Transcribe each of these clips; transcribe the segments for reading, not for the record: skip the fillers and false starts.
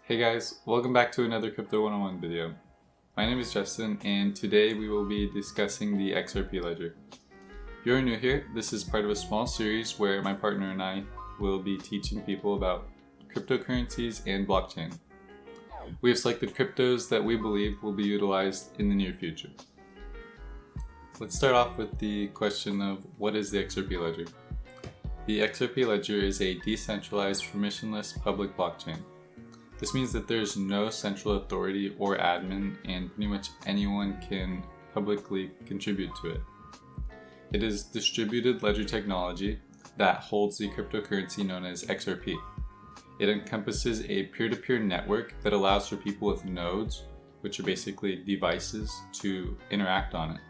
Hey guys, welcome back to another Crypto 101 video. My name is Justin and today we will be discussing the XRP Ledger. If you're new here, this is part of a small series where my partner and I will be teaching people about cryptocurrencies and blockchain. We have selected cryptos that we believe will be utilized in the near future. Let's start off with the question of what is the XRP Ledger? The XRP Ledger is a decentralized, permissionless public blockchain. This means that there's no central authority or admin, and pretty much anyone can publicly contribute to it. It is distributed ledger technology that holds the cryptocurrency known as XRP. It encompasses a peer-to-peer network that allows for people with nodes, which are basically devices, to interact on it.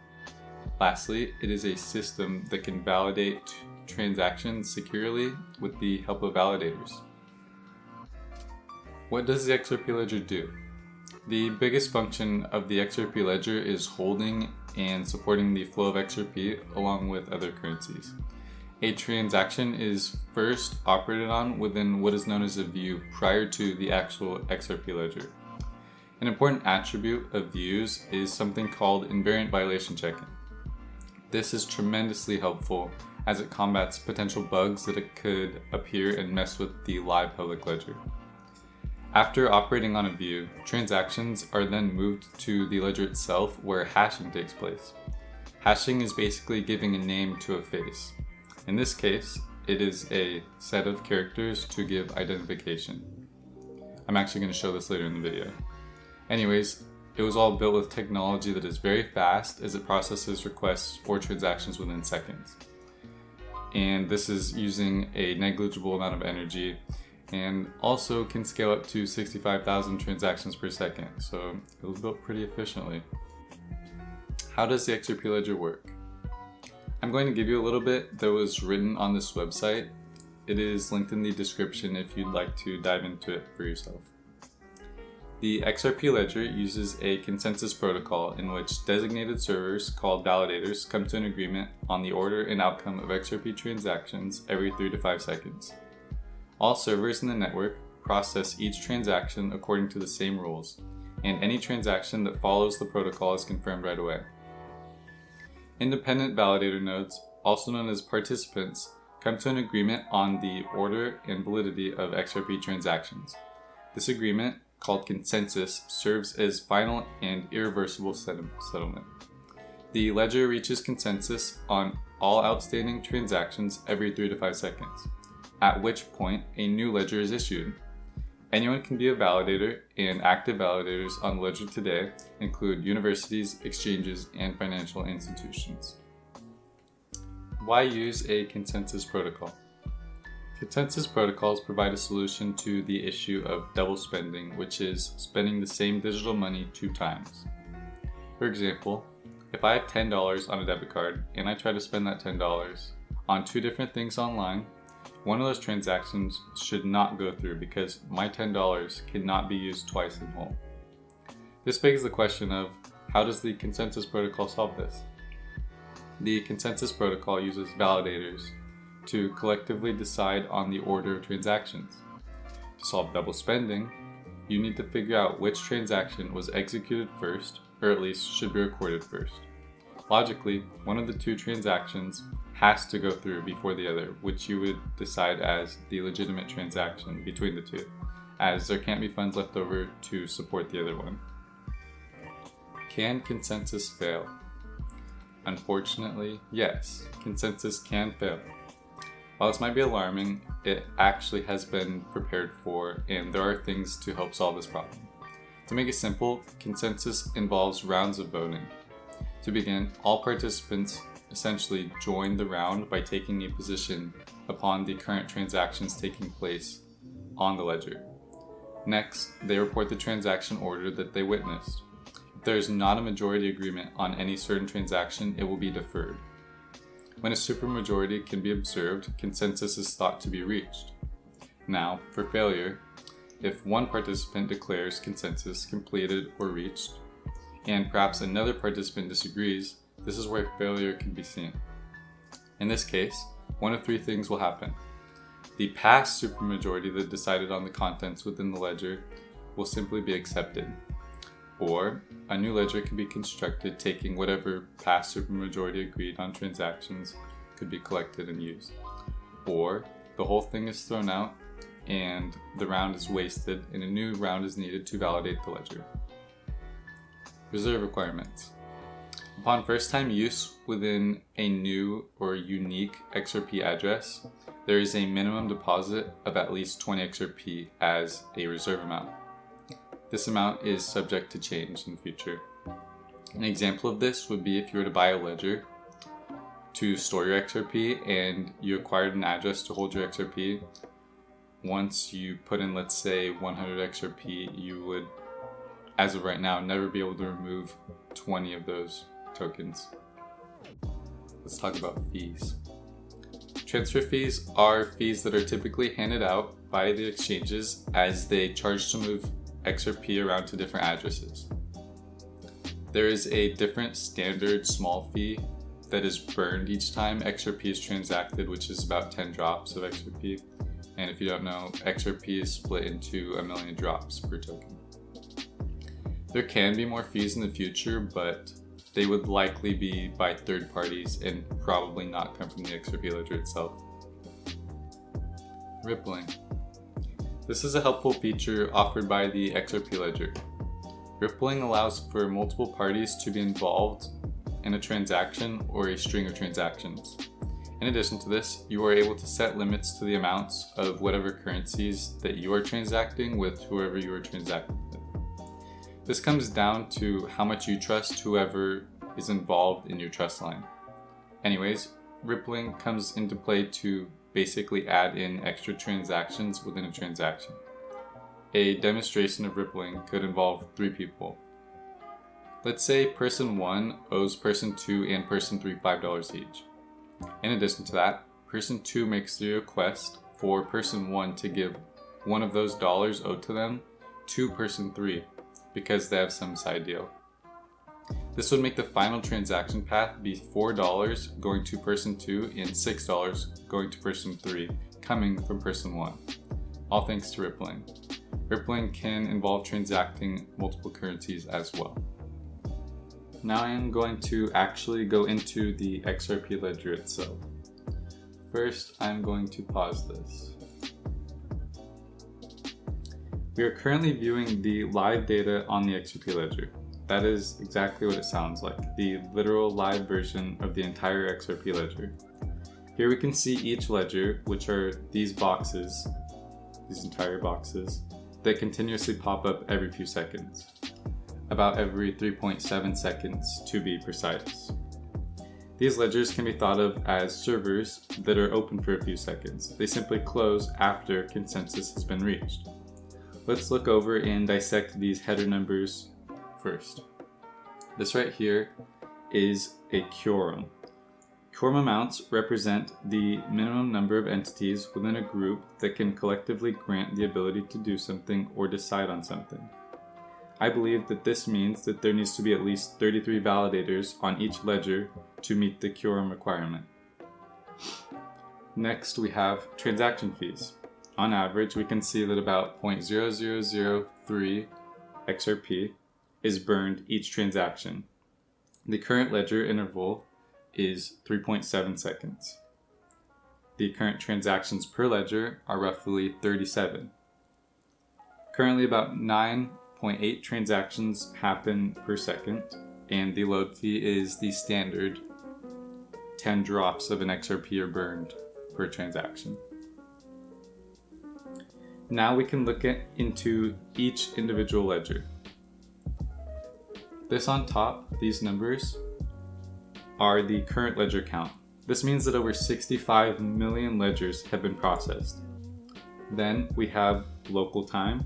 Lastly, it is a system that can validate transactions securely with the help of validators. What does the XRP Ledger do? The biggest function of the XRP Ledger is holding and supporting the flow of XRP along with other currencies. A transaction is first operated on within what is known as a view prior to the actual XRP Ledger. An important attribute of views is something called invariant violation checking. This is tremendously helpful as it combats potential bugs that could appear and mess with the live public ledger. After operating on a view, transactions are then moved to the ledger itself where hashing takes place. Hashing is basically giving a name to a face. In this case, it is a set of characters to give identification. I'm actually going to show this later in the video. Anyways, it was all built with technology that is very fast as it processes requests or transactions within seconds. And this is using a negligible amount of energy and also can scale up to 65,000 transactions per second, so it was built pretty efficiently. How does the XRP Ledger work? I'm going to give you a little bit that was written on this website. It is linked in the description if you'd like to dive into it for yourself. The XRP Ledger uses a consensus protocol in which designated servers called validators come to an agreement on the order and outcome of XRP transactions every 3 to 5 seconds. All servers in the network process each transaction according to the same rules, and any transaction that follows the protocol is confirmed right away. Independent validator nodes, also known as participants, come to an agreement on the order and validity of XRP transactions. This agreement, called consensus, serves as final and irreversible settlement. The ledger reaches consensus on all outstanding transactions every 3 to 5 seconds, at which point a new ledger is issued. Anyone can be a validator, and active validators on the ledger today include universities, exchanges, and financial institutions. Why use a consensus protocol? Consensus protocols provide a solution to the issue of double spending, which is spending the same digital money 2 times. For example, if I have $10 on a debit card and I try to spend that $10 on 2 different things online, one of those transactions should not go through because my $10 cannot be used twice in whole. This begs the question of, how does the consensus protocol solve this? The consensus protocol uses validators to collectively decide on the order of transactions. To solve double spending, you need to figure out which transaction was executed first, or at least should be recorded first. Logically, one of the 2 transactions has to go through before the other, which you would decide as the legitimate transaction between the 2, as there can't be funds left over to support the other one. Can consensus fail? Unfortunately, yes, consensus can fail. While this might be alarming, it actually has been prepared for, and there are things to help solve this problem. To make it simple, consensus involves rounds of voting. To begin, all participants essentially join the round by taking a position upon the current transactions taking place on the ledger. Next, they report the transaction order that they witnessed. If there is not a majority agreement on any certain transaction, it will be deferred. When a supermajority can be observed, consensus is thought to be reached. Now, for failure, if one participant declares consensus completed or reached, and perhaps another participant disagrees, this is where failure can be seen. In this case, one of 3 things will happen. The past supermajority that decided on the contents within the ledger will simply be accepted. Or a new ledger can be constructed taking whatever past supermajority agreed on transactions could be collected and used. Or the whole thing is thrown out and the round is wasted and a new round is needed to validate the ledger. Reserve requirements. Upon first time use within a new or unique XRP address, there is a minimum deposit of at least 20 XRP as a reserve amount. This amount is subject to change in the future. An example of this would be if you were to buy a ledger to store your XRP and you acquired an address to hold your XRP. Once you put in, let's say, 100 XRP, you would, as of right now, never be able to remove 20 of those tokens. Let's talk about fees. Transfer fees are fees that are typically handed out by the exchanges as they charge to move XRP around to different addresses. There is a different standard small fee that is burned each time XRP is transacted, which is about 10 drops of XRP. And if you don't know, XRP is split into 1 million drops per token. There can be more fees in the future, but they would likely be by third parties and probably not come from the XRP ledger itself. Rippling. This is a helpful feature offered by the XRP ledger. Rippling allows for multiple parties to be involved in a transaction or a string of transactions. In addition to this, you are able to set limits to the amounts of whatever currencies that you are transacting with whoever you are transacting with. This comes down to how much you trust whoever is involved in your trust line. Anyways, rippling comes into play to basically add in extra transactions within a transaction. A demonstration of rippling could involve 3 people. Let's say person 1 owes person 2 and person 3 $5 each. In addition to that, person 2 makes the request for person 1 to give one of those dollars owed to them to person 3 because they have some side deal. This would make the final transaction path be $4 going to person 2 and $6 going to person 3 coming from person 1. All thanks to rippling. Rippling can involve transacting multiple currencies as well. Now I am going to actually go into the XRP ledger itself. First, I'm going to pause this. We are currently viewing the live data on the XRP ledger. That is exactly what it sounds like, the literal live version of the entire XRP ledger. Here we can see each ledger, which are these boxes, these entire boxes, that continuously pop up every few seconds. About every 3.7 seconds to be precise. These ledgers can be thought of as servers that are open for a few seconds. They simply close after consensus has been reached. Let's look over and dissect these header numbers first. This right here is a quorum. Quorum amounts represent the minimum number of entities within a group that can collectively grant the ability to do something or decide on something. I believe that this means that there needs to be at least 33 validators on each ledger to meet the quorum requirement. Next, we have transaction fees. On average, we can see that about 0.0003 XRP is burned each transaction. The current ledger interval is 3.7 seconds. The current transactions per ledger are roughly 37. Currently, about 9.8 transactions happen per second, and the load fee is the standard 10 drops of an XRP are burned per transaction. Now we can look into each individual ledger. This on top, these numbers, are the current ledger count. This means that over 65 million ledgers have been processed. Then we have local time,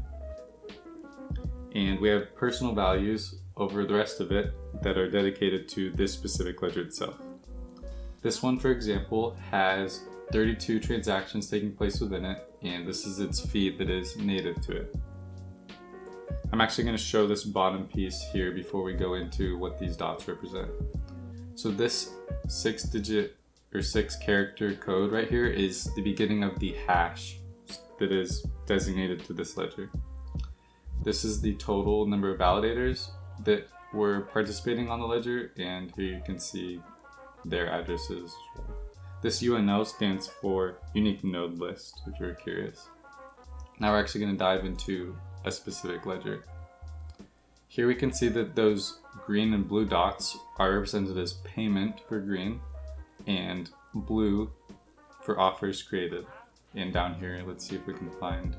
and we have personal values over the rest of it that are dedicated to this specific ledger itself. This one, for example, has 32 transactions taking place within it, and this is its feed that is native to it. I'm actually going to show this bottom piece here before we go into what these dots represent. So this 6-digit or 6-character code right here is the beginning of the hash that is designated to this ledger. This is the total number of validators that were participating on the ledger, and here you can see their addresses. This UNL stands for Unique Node List, if you're curious. Now we're actually going to dive into a specific ledger. Here we can see that those green and blue dots are represented as payment for green and blue for offers created. And down here, let's see if we can find,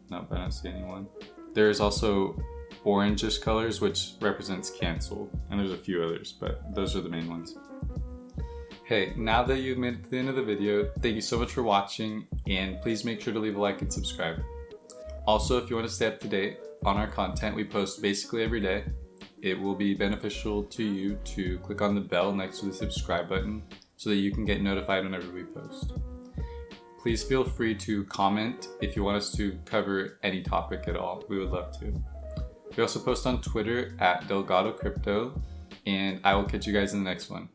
nope, I don't see anyone. There's also orangish colors, which represents canceled, and there's a few others, but those are the main ones. Hey, now that you've made it to the end of the video, thank you so much for watching, and please make sure to leave a like and subscribe. Also, if you want to stay up to date on our content, we post basically every day. It will be beneficial to you to click on the bell next to the subscribe button so that you can get notified whenever we post. Please feel free to comment if you want us to cover any topic at all. We would love to. We also post on Twitter at Delgado Crypto, and I will catch you guys in the next one.